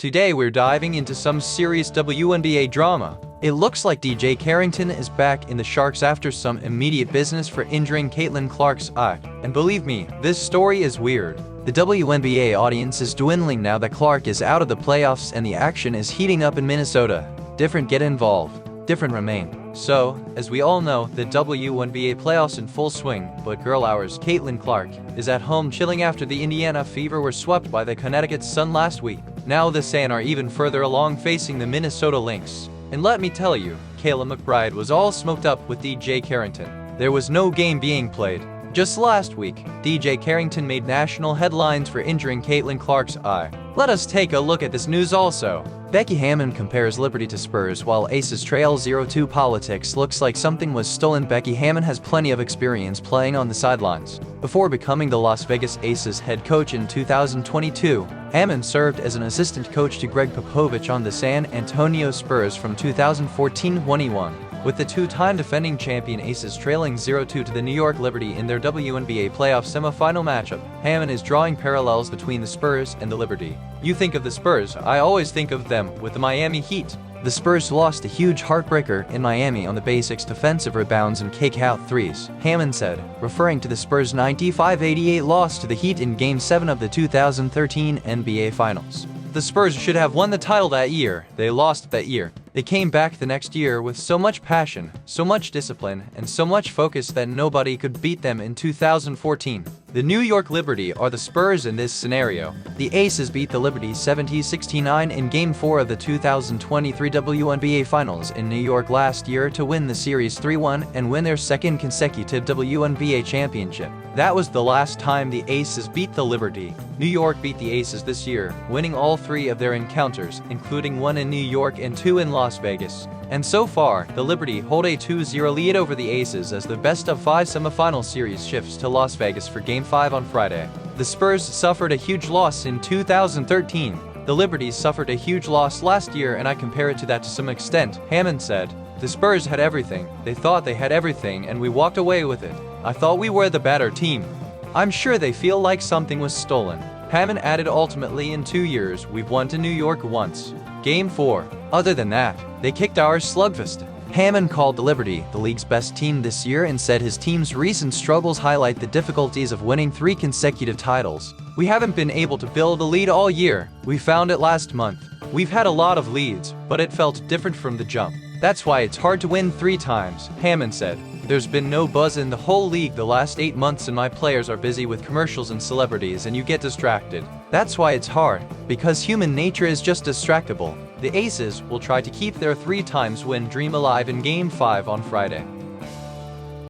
Today we're diving into some serious WNBA drama. It looks like Dijonai Carrington is back in the Sharks after some immediate business for injuring Kaitlin Clark's eye. And believe me, this story is weird. The WNBA audience is dwindling now that Clark is out of the playoffs and the action is heating up in Minnesota. Different get involved, different remain. So, as we all know, the WNBA playoffs in full swing, but girl ours Kaitlin Clark is at home chilling after the Indiana Fever were swept by the Connecticut Sun last week. Now the Sand are even further along facing the Minnesota Lynx. And let me tell you, Kayla McBride was all smoked up with Dijonai Carrington. There was no game being played. Just last week, Dijonai Carrington made national headlines for injuring Kaitlin Clark's eye. Let us take a look at this news also. Becky Hammon compares Liberty to Spurs while Aces trail 0-2 politics looks like something was stolen. Becky Hammon has plenty of experience playing on the sidelines. Before becoming the Las Vegas Aces head coach in 2022, Hammon served as an assistant coach to Greg Popovich on the San Antonio Spurs from 2014-21. With the two-time defending champion Aces trailing 0-2 to the New York Liberty in their WNBA playoff semifinal matchup, Hammon is drawing parallels between the Spurs and the Liberty. You think of the Spurs, I always think of them with the Miami Heat. The Spurs lost a huge heartbreaker in Miami on the basics defensive rebounds and kick-out threes, Hammon said, referring to the Spurs' 95-88 loss to the Heat in Game 7 of the 2013 NBA Finals. The Spurs should have won the title that year. They lost that year. They came back the next year with so much passion, so much discipline, and so much focus that nobody could beat them in 2014. The New York Liberty are the Spurs in this scenario. The Aces beat the Liberty 70-69 in Game 4 of the 2023 WNBA Finals in New York last year to win the series 3-1 and win their second consecutive WNBA championship. That was the last time the Aces beat the Liberty. New York beat the Aces this year, winning all three of their encounters, including one in New York and two in Las Vegas. And so far, the Liberty hold a 2-0 lead over the Aces as the best-of-5 semifinal series shifts to Las Vegas for Game 5 on Friday. The Spurs suffered a huge loss in 2013. The Liberty suffered a huge loss last year, and I compare it to that to some extent, Hammon said. The Spurs had everything. They thought they had everything, and we walked away with it. I thought we were the better team. I'm sure they feel like something was stolen. Hammon added, ultimately in 2 years, we've won to New York once. Game 4. Other than that, they kicked our slugfest. Hammon called the Liberty the league's best team this year and said his team's recent struggles highlight the difficulties of winning 3 consecutive titles. We haven't been able to build a lead all year. We found it last month. We've had a lot of leads, but it felt different from the jump. That's why it's hard to win 3 times, Hammon said. There's been no buzz in the whole league the last 8 months and my players are busy with commercials and celebrities and you get distracted. That's why it's hard, because human nature is just distractible. The Aces will try to keep their 3 times win dream alive in Game 5 on Friday.